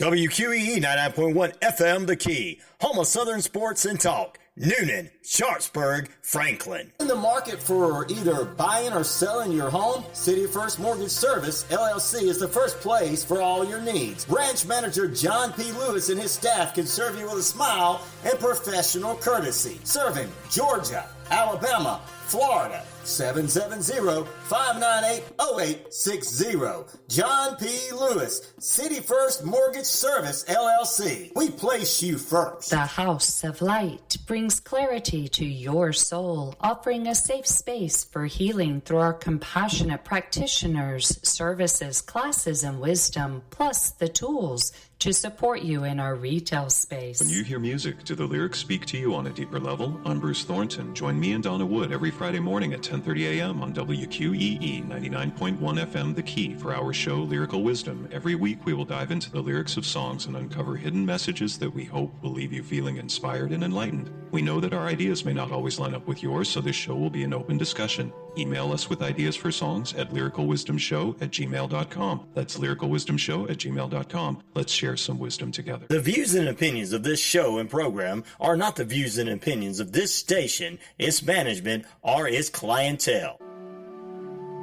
WQEE 99.1 FM The Key, home of Southern sports and talk. Newman, Sharpsburg, Franklin. In the market for either buying or selling your home? City First Mortgage Service, LLC is the first place for all your needs. Branch Manager John P. Lewis and his staff can serve you with a smile and professional courtesy. Serving Georgia, Alabama, Florida, 770-598-0860. John P. Lewis, City First Mortgage Service, LLC. We place you first. The House of Light brings clarity to your soul, offering a safe space for healing through our compassionate practitioners, services, classes, and wisdom, plus the tools to support you in our retail space. When you hear music, do the lyrics speak to you on a deeper level? I'm Bruce Thornton. Join me and Donna Wood every Friday morning at 10:30 a.m. on WQEE 99.1 FM The Key for our show Lyrical Wisdom. Every week we will dive into the lyrics of songs and uncover hidden messages that we hope will leave you feeling inspired and enlightened. We know that our ideas may not always line up with yours, so this show will be an open discussion. Email us with ideas for songs at lyricalwisdomshow@gmail.com. That's lyricalwisdomshow@gmail.com. Let's share some wisdom together. The views and opinions of this show and program are not the views and opinions of this station, its management, or its clientele.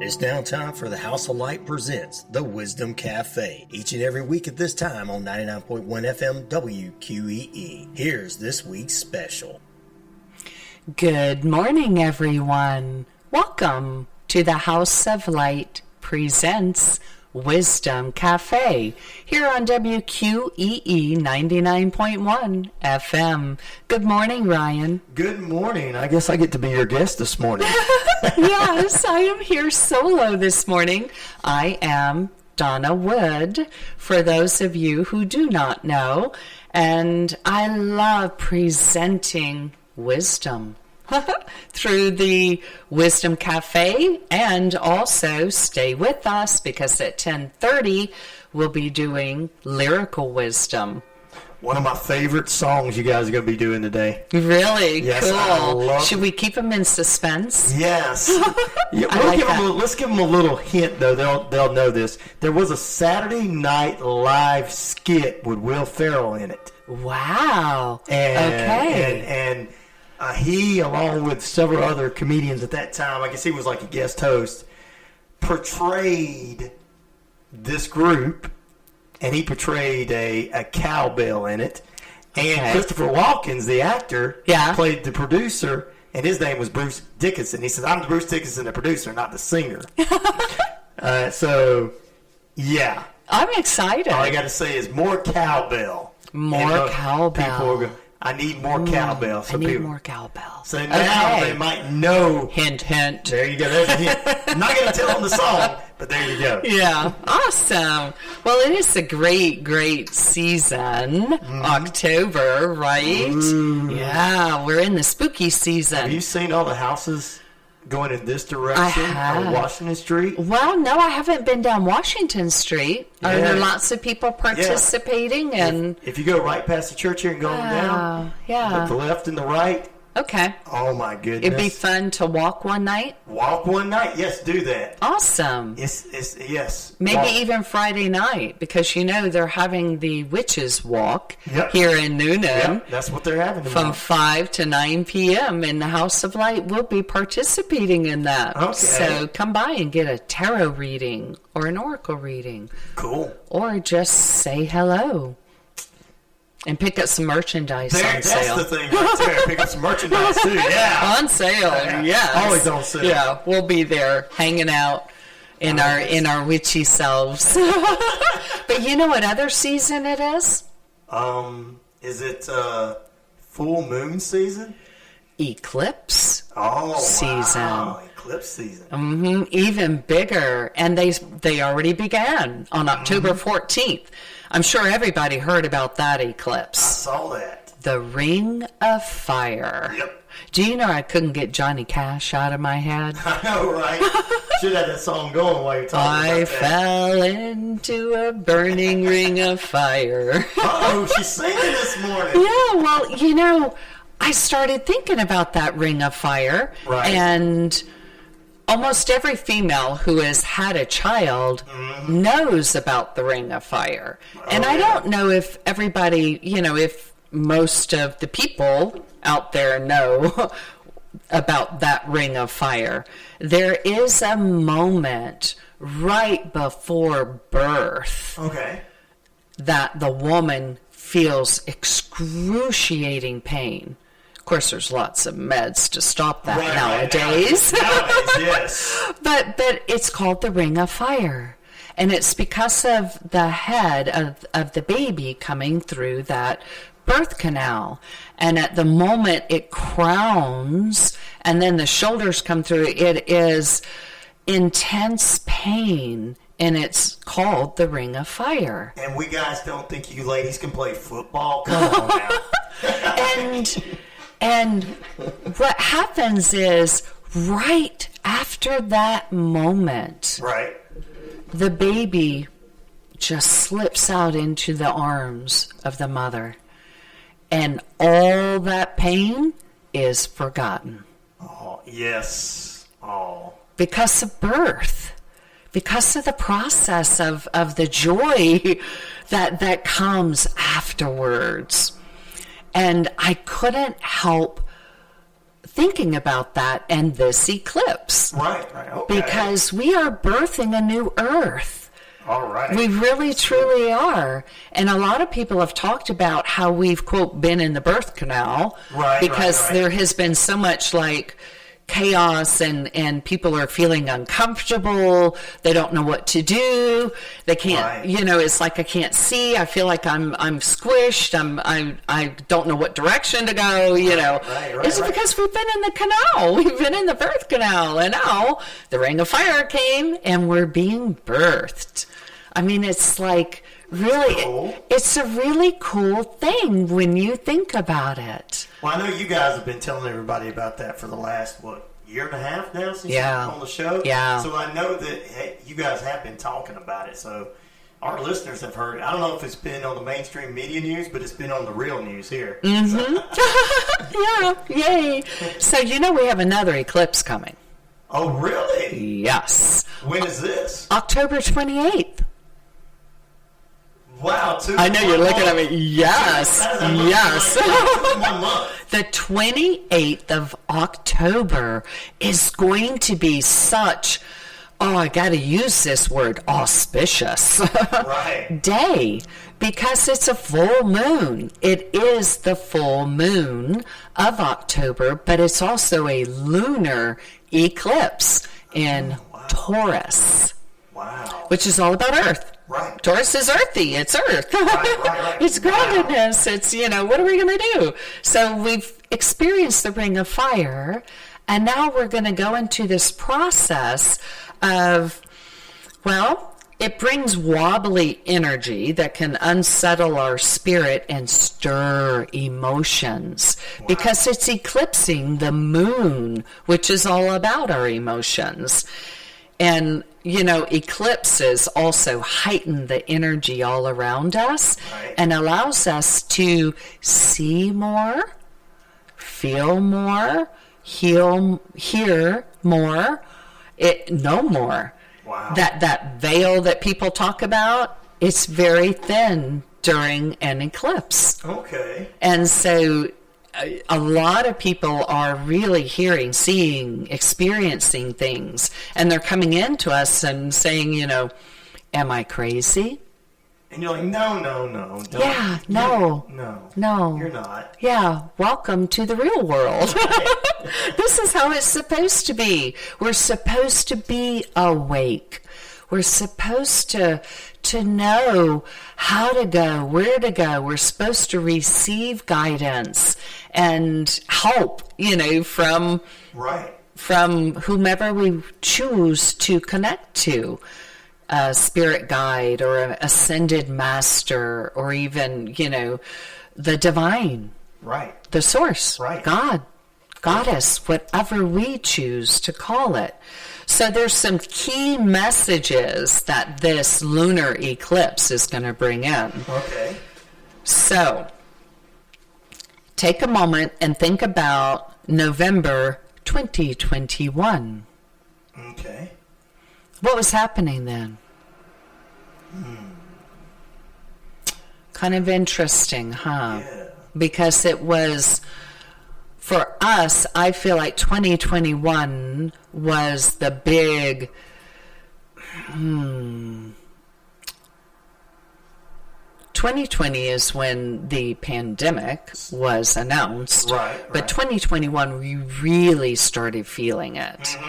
It's now time for the House of Light presents The Wisdom Cafe, each and every week at this time on 99.1 FM WQEE. Here's this week's special. Good morning, everyone. Welcome to the House of Light presents Wisdom Cafe here on WQEE 99.1 FM. Good morning, Ryan. Good morning. I guess I get to be your guest this morning. Yes, I am here solo this morning. I am Donna Wood, for those of you who do not know, and I love presenting wisdom through the Wisdom Cafe, and also stay with us because at 10:30 we'll be doing Lyrical Wisdom. One of my favorite songs you guys are going to be doing today. Really? Yes, cool. I love Should we keep them in suspense? Yes. Let's give them a little hint, though. They'll know this. There was a Saturday Night Live skit with Will Ferrell in it. Wow. Okay. And he, along with several other comedians at that time, I guess he was like a guest host, portrayed this group, and he portrayed a cowbell in it. And Christopher Walken, the actor, played the producer, and his name was Bruce Dickinson. He says, "I'm the Bruce Dickinson, the producer, not the singer." So, yeah. I'm excited. All I got to say is more cowbell. More cowbell. People are going, I need more cowbell. So I need more cowbell. So now they might know. Hint, hint. There you go. There's a hint. I'm not going to tell them the song, but there you go. Yeah. Awesome. Well, it is a great, great season. October, right? Ooh. Yeah. We're in the spooky season. Have you seen all the houses going in this direction on Washington Street? Well, no, I haven't been down Washington Street. Are there lots of people participating? Yeah. And if you go right past the church here and going down, the left and the right. Okay. Oh, my goodness. It'd be fun to walk one night? Walk one night? Yes, do that. Awesome. Yes. Maybe even Friday night, because, they're having the Witches Walk here in Newman. Yep, that's what they're having from 5 to 9 p.m. And the House of Light will be participating in that. Okay. So come by and get a tarot reading or an oracle reading. Cool. Or just say hello. And pick up some merchandise on sale. That's the thing right there. Pick up some merchandise, too. Yeah. On sale, yes. Always on sale. Yeah, we'll be there hanging out in our witchy selves. But you know what other season it is? Is it full moon season? Eclipse season. Wow. Eclipse season. Mm-hmm. Even bigger. And they already began on October 14th. I'm sure everybody heard about that eclipse. I saw that. The Ring of Fire. Yep. Do you know I couldn't get Johnny Cash out of my head? I know, right? Should have that song going while you're talking about that. I fell into a burning ring of fire. Uh-oh, she's singing this morning. Yeah, well, I started thinking about that Ring of Fire. Right. And almost every female who has had a child knows about the Ring of Fire. And I don't know if everybody, if most of the people out there know about that Ring of Fire. There is a moment right before birth that the woman feels excruciating pain. Of course, there's lots of meds to stop that nowadays. Nowadays, yes. But it's called the Ring of Fire. And it's because of the head of the baby coming through that birth canal. And at the moment it crowns and then the shoulders come through, it is intense pain. And it's called the Ring of Fire. And we guys don't think you ladies can play football? Come on now. And what happens is right after that moment, the baby just slips out into the arms of the mother. And all that pain is forgotten. Oh, yes. Oh. Because of birth. Because of the process of the joy that comes afterwards. And I couldn't help thinking about that and this eclipse. Right. Okay. Because we are birthing a new earth. All right. We really, truly are. And a lot of people have talked about how we've, quote, been in the birth canal. Because there has been so much chaos and people are feeling uncomfortable. They don't know what to do. They can't, it's like I can't see. I feel like I'm squished. I don't know what direction to go, It's because we've been in the canal. We've been in the birth canal. And now the Ring of Fire came and we're being birthed. I mean, it's like really, it's a really cool thing when you think about it. Well, I know you guys have been telling everybody about that for the last, year and a half now since you've been on the show? Yeah. So I know that you guys have been talking about it. So our listeners have heard it. I don't know if it's been on the mainstream media news, but it's been on the real news here. Yeah, yay. So we have another eclipse coming. Oh, really? Yes. When is this? October 28th. Wow, I know you're looking at me. Yes. Yes. The 28th of October is going to be such, I got to use this word, auspicious day because it's a full moon. It is the full moon of October, but it's also a lunar eclipse in Taurus. Wow. Which is all about Earth. Right. Taurus is earthy. It's Earth. Right. It's groundedness. It's, what are we going to do? So we've experienced the Ring of Fire, and now we're going to go into this process of, it brings wobbly energy that can unsettle our spirit and stir emotions because it's eclipsing the moon, which is all about our emotions. And, eclipses also heighten the energy all around us and allows us to see more, feel more, hear more, know more. Wow. That veil that people talk about, it's very thin during an eclipse. Okay. And so a lot of people are really hearing, seeing, experiencing things, and they're coming into us and saying, am I crazy? And you're like, no. Yeah, no. You're not. Yeah, welcome to the real world. This is how it's supposed to be. We're supposed to be awake. We're supposed to know how to go, where to go. We're supposed to receive guidance and help, from whomever we choose to connect to. A spirit guide or an ascended master or even, the divine. Right. The source. Right. God. Goddess, whatever we choose to call it. So there's some key messages that this lunar eclipse is going to bring in. Okay. So take a moment and think about November 2021. Okay. What was happening then? Kind of interesting, huh? Yeah. Because it was, for us, I feel like 2021 was the big, 2020 is when the pandemic was announced. Right. But 2021, we really started feeling it.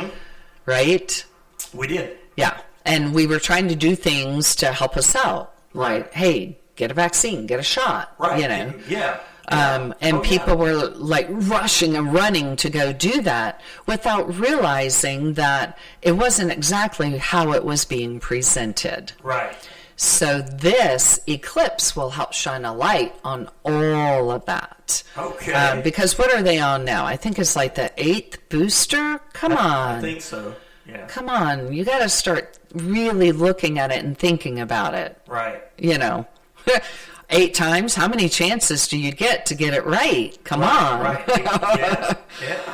Right? We did. Yeah. And we were trying to do things to help us out. Like, hey, get a vaccine, get a shot. Right. You know? Yeah. And people were like rushing and running to go do that without realizing that it wasn't exactly how it was being presented. Right. So this eclipse will help shine a light on all of that. Okay. Because what are they on now? I think it's like the 8th booster. Come on. I think so. Yeah. Come on. You got to start really looking at it and thinking about it. Right. You know. 8 times, how many chances do you get to get it right? Come on. Right. Yeah.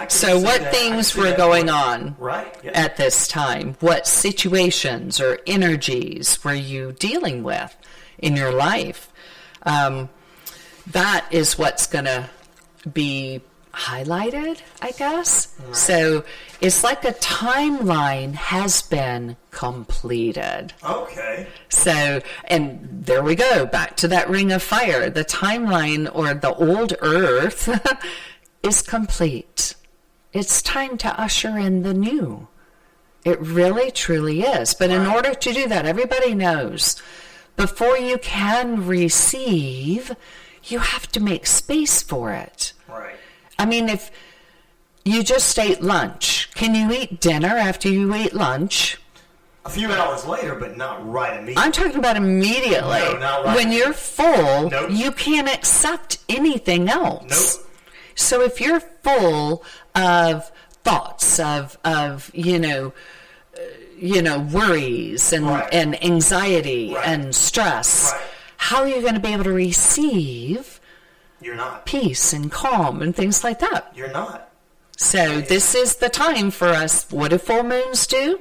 So what things were going on yeah. at this time? What situations or energies were you dealing with in your life? That is what's going to be highlighted, I guess. Right. So it's like a timeline has been completed. Okay. So, and there we go, back to that ring of fire. The timeline, or the old earth, is complete. It's time to usher in the new. It really, truly is. But in order to do that, everybody knows, before you can receive, you have to make space for it. Right. I mean, if you just ate lunch, can you eat dinner after you ate lunch? A few hours later, but not right immediately. I'm talking about immediately. No, not right. When you're full, Nope. You can't accept anything else. Nope. So if you're full of thoughts of worries and and anxiety and stress, how are you going to be able to receive? You're not. Peace and calm and things like that. You're not. So this is the time for us. What do full moons do?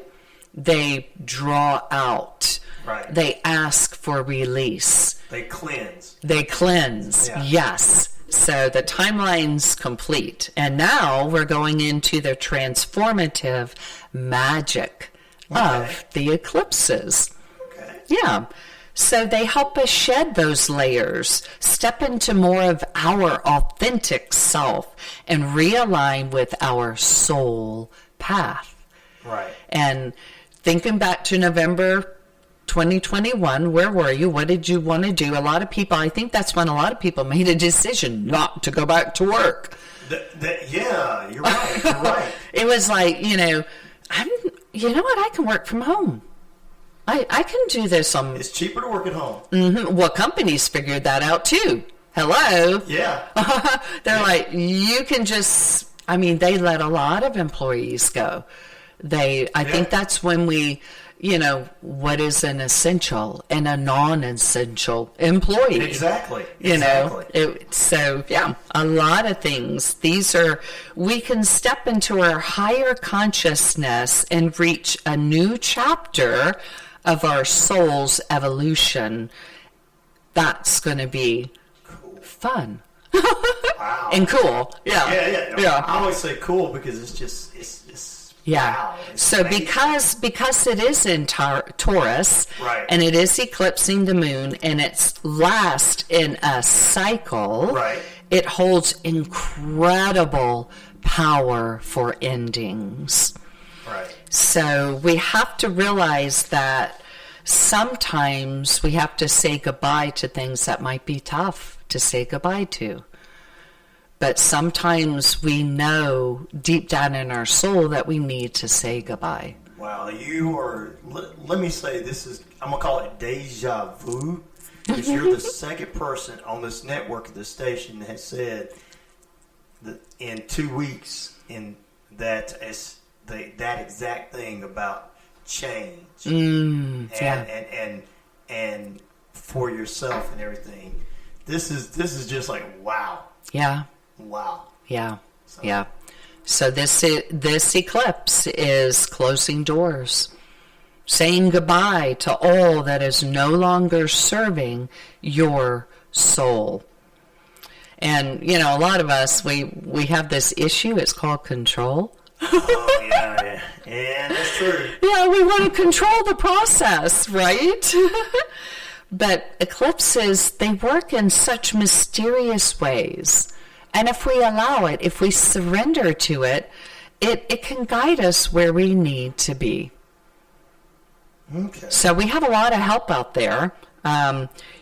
They draw out. Right. They ask for release. They cleanse. They cleanse. Yeah. Yes. So the timeline's complete. And now we're going into the transformative magic of the eclipses. Okay. Yeah. So they help us shed those layers, step into more of our authentic self, and realign with our soul path. Right. And thinking back to November 2021, where were you? What did you want to do? A lot of people, I think that's when a lot of people made a decision not to go back to work. Yeah, you're right. You're right. It was like, you know what? I can work from home. I can do this on... It's cheaper to work at home. Mm-hmm. Well, companies figured that out too. Hello? Yeah. They're like, you can just... I mean, they let a lot of employees go. I think that's when we, what is an essential and a non-essential employee. Exactly. So, a lot of things. We can step into our higher consciousness and reach a new chapter of our soul's evolution. That's going to be fun. Wow. And cool. Yeah. I always say cool because it's just, it's wow. It's so amazing. because it is in Taurus, right, and it is eclipsing the moon, and it's last in a cycle, right, it holds incredible power for endings. Right. So we have to realize that sometimes we have to say goodbye to things that might be tough to say goodbye to. But sometimes we know deep down in our soul that we need to say goodbye. Wow, you are, let me say this I'm going to call it deja vu, because you're the second person on this network of this station that has said that in 2 weeks that exact thing about change and for yourself and everything. This is just like wow. Yeah. Wow. Yeah. So. Yeah. So this eclipse is closing doors, saying goodbye to all that is no longer serving your soul. And, you know, a lot of us, we have this issue. It's called control. Oh, yeah. Yeah, that's true. Yeah, we want to control the process, right? But eclipses, they work in such mysterious ways. And if we allow it, if we surrender to it, it can guide us where we need to be. Okay. So we have a lot of help out there.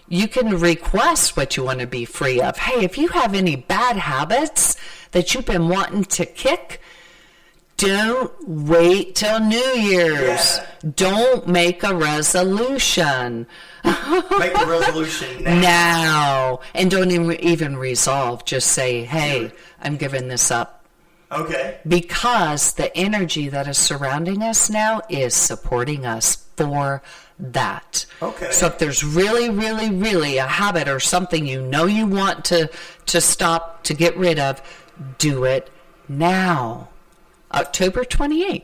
You can request what you want to be free of. Hey, if you have any bad habits that you've been wanting to kick, don't wait till New Year's. Yeah. Don't make a resolution. Make the resolution now. Now. And don't even resolve. Just say, hey, I'm giving this up. Okay. Because the energy that is surrounding us now is supporting us for that. Okay. So if there's really, really, really a habit or something you know you want to stop, to get rid of, do it now. October 28th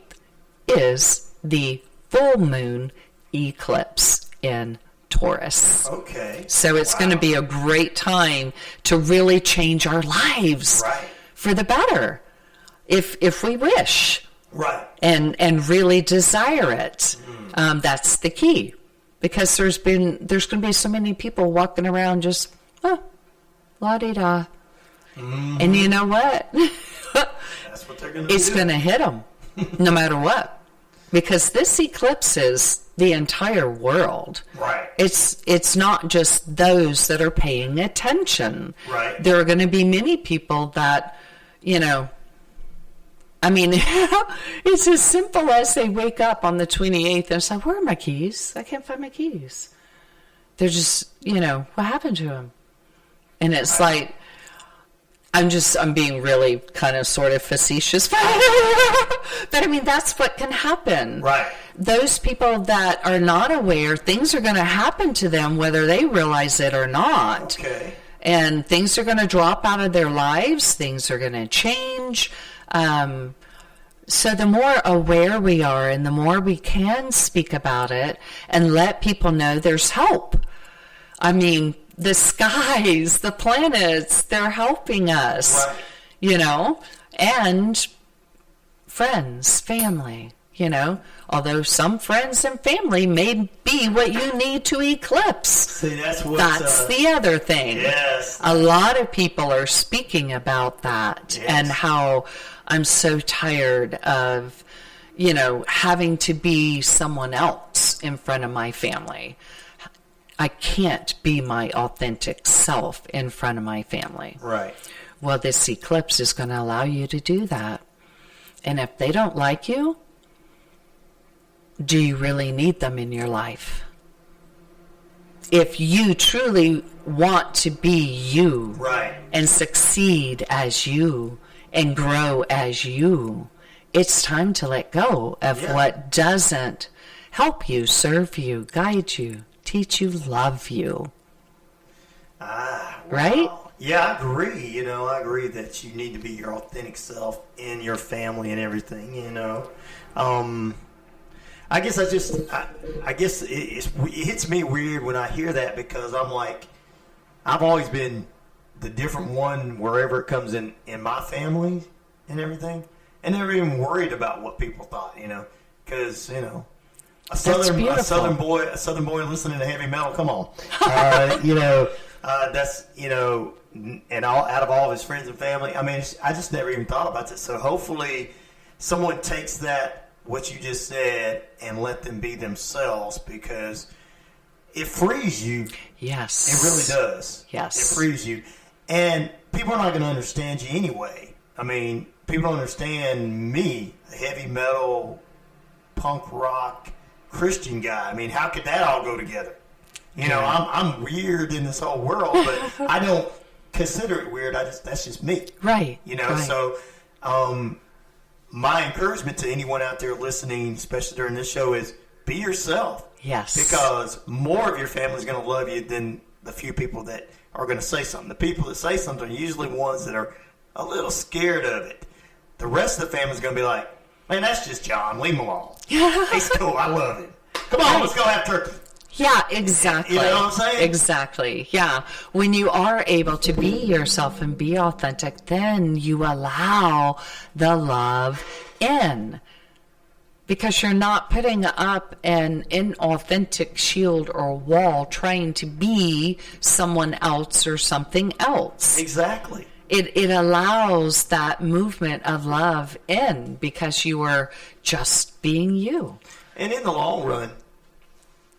is the full moon eclipse in Taurus. Okay. So it's going to be a great time to really change our lives for the better, if we wish. Right. And really desire it. That's the key. Because there's going to be so many people walking around just, la-di-da. And you know what? That's what they're going to do. It's going to hit them, no matter what. Because this eclipses the entire world. Right. It's not just those that are paying attention. Right. There are going to be many people that, you know, I mean, it's as simple as they wake up on the 28th and say, where are my keys? I can't find my keys. They're just, you know, what happened to them? And it's like, I'm being really kind of sort of facetious. But I mean, that's what can happen. Right. Those people that are not aware, things are going to happen to them whether they realize it or not. Okay. And things are going to drop out of their lives. Things are going to change. So the more aware we are and the more we can speak about it and let people know there's help. I mean, the skies, the planets, they're helping us, you know, and friends, family, you know, although some friends and family may be what you need to eclipse. See, that's the other thing. Yes. A lot of people are speaking about that and how I'm so tired of, you know, having to be someone else in front of my family. I can't be my authentic self in front of my family. Right. Well, this eclipse is going to allow you to do that. And if they don't like you, do you really need them in your life? If you truly want to be you and succeed as you and grow as you, it's time to let go of what doesn't help you, serve you, guide you, teach you, love you. Right? Yeah, I agree. You know, I agree that you need to be your authentic self in your family and everything, you know. I guess it hits me weird when I hear that because I'm like, I've always been the different one wherever it comes in my family and everything. And never even worried about what people thought, you know, because, you know, a southern boy listening to heavy metal. Come on, you know, that's, you know, and out of all of his friends and family. I mean, I just never even thought about this. So hopefully, someone takes that what you just said and let them be themselves because it frees you. Yes, it really does. Yes, it frees you, and people are not going to understand you anyway. I mean, people don't understand me, a heavy metal, punk rock. Christian guy. I mean, how could that all go together? You know, I'm weird in this whole world, but I don't consider it weird. That's just me. Right. You know, so my encouragement to anyone out there listening, especially during this show, is be yourself. Yes. Because more of your family is going to love you than the few people that are going to say something. The people that say something are usually ones that are a little scared of it. the rest of the family's going to be like, man, that's just John. Leave him alone. He's cool. I love him. Come on, let's go have turkey. Yeah, exactly. You know what I'm saying? Exactly. Yeah. When you are able to be yourself and be authentic, then you allow the love in. Because you're not putting up an inauthentic shield or wall trying to be someone else or something else. Exactly. It allows that movement of love in because you are just being you. And in the long run,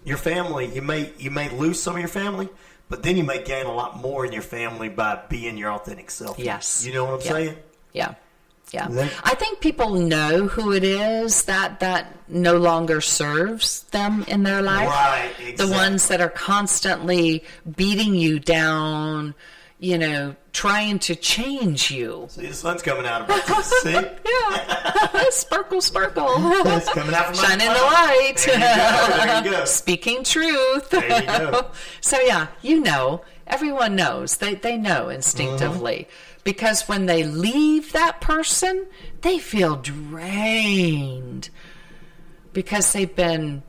your family, you may lose some of your family, but then you may gain a lot more in your family by being your authentic self. Yes. You know what I'm saying? Yeah. Yeah. I think people know who it is that no longer serves them in their life. Right, exactly. The ones that are constantly beating you down, trying to change you. See, the sun's coming out of it. See? Yeah. Sparkle, sparkle. It's coming out from my shining the light. There you go. Speaking truth. There you go. So, yeah, everyone knows. They know instinctively. Because when they leave that person, they feel drained. Because they've been,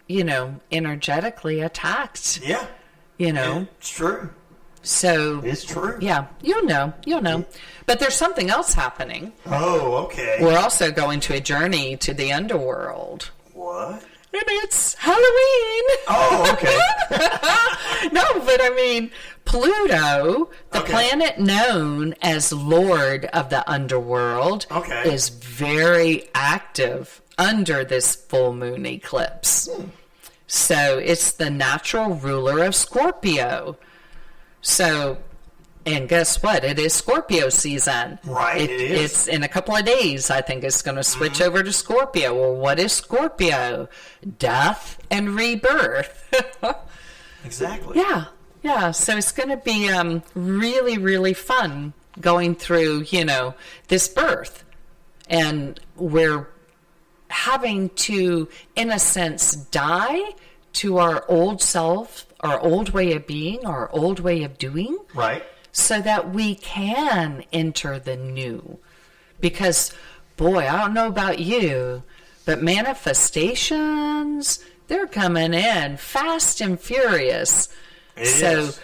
energetically attacked. Yeah. It's true. So it's true. Yeah, you'll know. But there's something else happening. Oh, okay. We're also going to a journey to the underworld. What? And it's Halloween. Oh, okay. No, but I mean, Pluto, the planet known as Lord of the Underworld, is very active under this full moon eclipse. So it's the natural ruler of Scorpio. So, and guess what? It is Scorpio season. Right, it is. It's in a couple of days, I think it's going to switch over to Scorpio. Well, what is Scorpio? Death and rebirth. Exactly. Yeah. So it's going to be really, really fun going through, this birth. And we're having to, in a sense, die to our old self, our old way of being, our old way of doing. Right. So that we can enter the new. Because, boy, I don't know about you, but manifestations, they're coming in fast and furious. It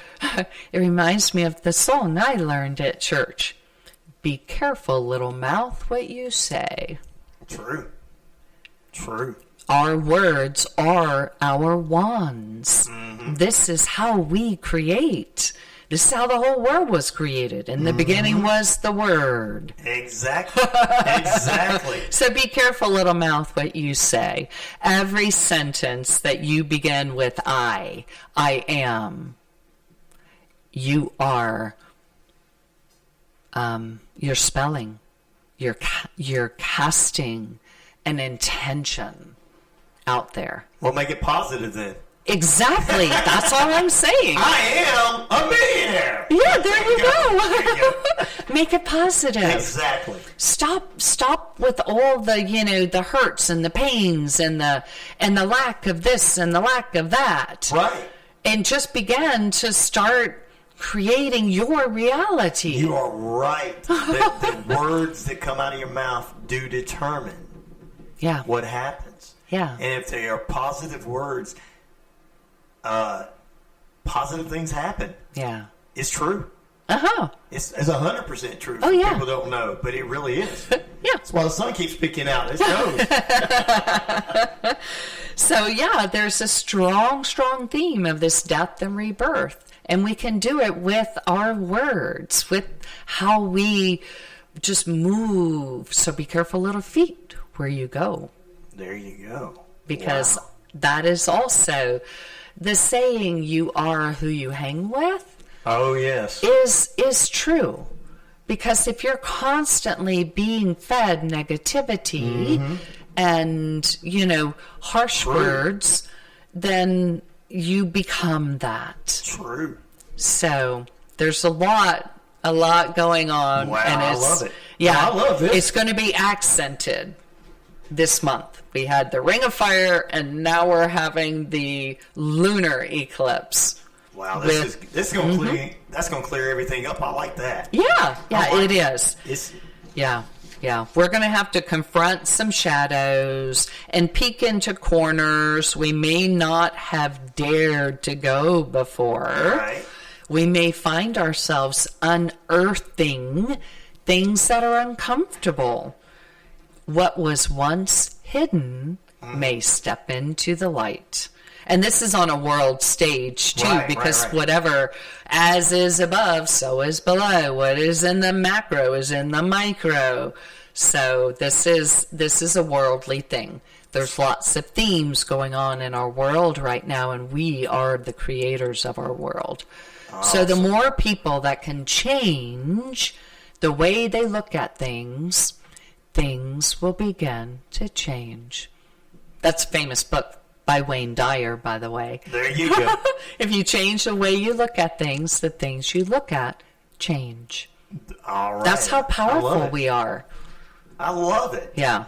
reminds me of the song I learned at church. Be careful, little mouth, what you say. True. Our words are our wands. Mm-hmm. This is how we create. This is how the whole world was created. In the beginning was the Word. Exactly. So be careful, little mouth, what you say. Every sentence that you begin with I am, you are, you're spelling, you're casting an intention out there. Well, make it positive then. Exactly. That's all I'm saying. I am a millionaire. Yeah, there you go. Make it positive. Exactly. Stop with all the, the hurts and the pains and the lack of this and the lack of that. Right. And just begin to start creating your reality. You are right. The words that come out of your mouth do determine what happens. Yeah. And if they are positive words, positive things happen. Yeah. It's true. Uh-huh. It's 100% true. Oh, yeah. People don't know, but it really is. Yeah. That's why the sun keeps picking out. It knows. So, yeah, there's a strong theme of this death and rebirth. And we can do it with our words, with how we just move. So be careful, little feet, where you go. There you go. Because that is also the saying, you are who you hang with. Oh, yes. Is true. Because if you're constantly being fed negativity and, harsh words, then you become that. True. So there's a lot going on. Wow, and I love it. Yeah, I love it. It's going to be accented this month. We had the Ring of Fire, and now we're having the lunar eclipse. Wow, this is going to clear. That's going to clear everything up. I like that. Yeah, it is. It's Yeah. We're going to have to confront some shadows and peek into corners we may not have dared to go before. right. We may find ourselves unearthing things that are uncomfortable. What was once hidden may step into the light. And this is on a world stage, too, because whatever, as is above, so is below. What is in the macro is in the micro. So this is a worldly thing. There's lots of themes going on in our world right now, and we are the creators of our world. Awesome. So the more people that can change the way they look at things, things will begin to change. That's a famous book by Wayne Dyer, by the way. There you go. If you change the way you look at things, the things you look at change. All right. That's how powerful we are. I love it. Yeah.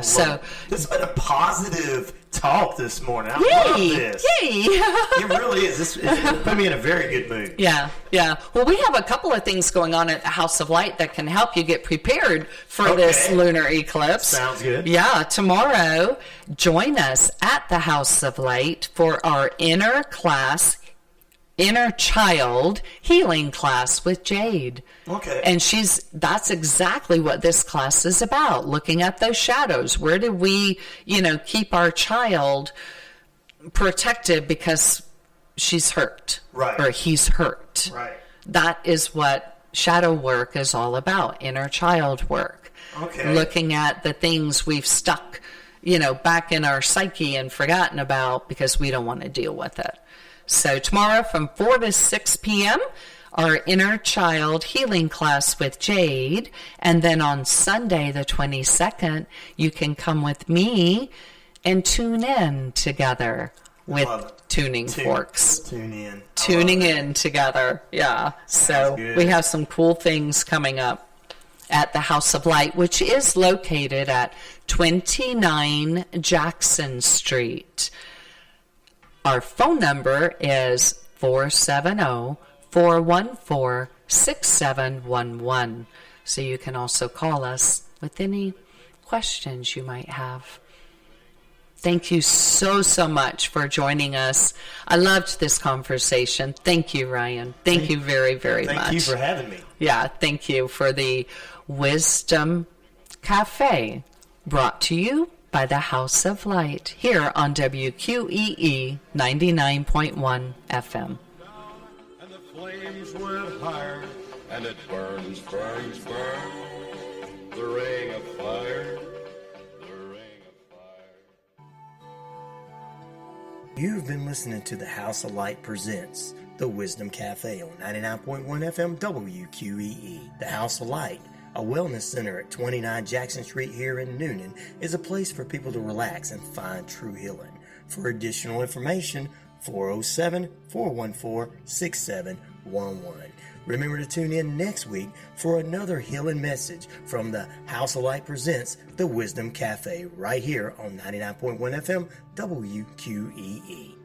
So this has been a positive talk this morning. I love this. Yay! It really is. It put me in a very good mood. Yeah. Well, we have a couple of things going on at the House of Light that can help you get prepared for this lunar eclipse. Sounds good. Yeah, tomorrow, join us at the House of Light for our inner child healing class with Jade. Okay. And that's exactly what this class is about, looking at those shadows. Where do we, keep our child protected because she's hurt. Right. Or he's hurt. Right. That is what shadow work is all about, inner child work. Okay. Looking at the things we've stuck, back in our psyche and forgotten about because we don't want to deal with it. So tomorrow from 4 to 6 p.m., our inner child healing class with Jade. And then on Sunday, the 22nd, you can come with me and tune in together with tuning forks. Tuning in together. Yeah. So we have some cool things coming up at the House of Light, which is located at 29 Jackson Street. Our phone number is 470-414-6711. So you can also call us with any questions you might have. Thank you so much for joining us. I loved this conversation. Thank you, Ryan. Thank you very, very much. Thank you for having me. Yeah, thank you for the Wisdom Cafe, brought to you by the House of Light here on WQEE 99.1 FM. And the flames went higher, and it burns. The ring of fire. You've been listening to the House of Light presents the Wisdom Cafe on 99.1 FM WQEE. The House of Light, a wellness center at 29 Jackson Street here in Newnan, is a place for people to relax and find true healing. For additional information, 407-414-6711. Remember to tune in next week for another healing message from the House of Light presents the Wisdom Cafe right here on 99.1 FM WQEE.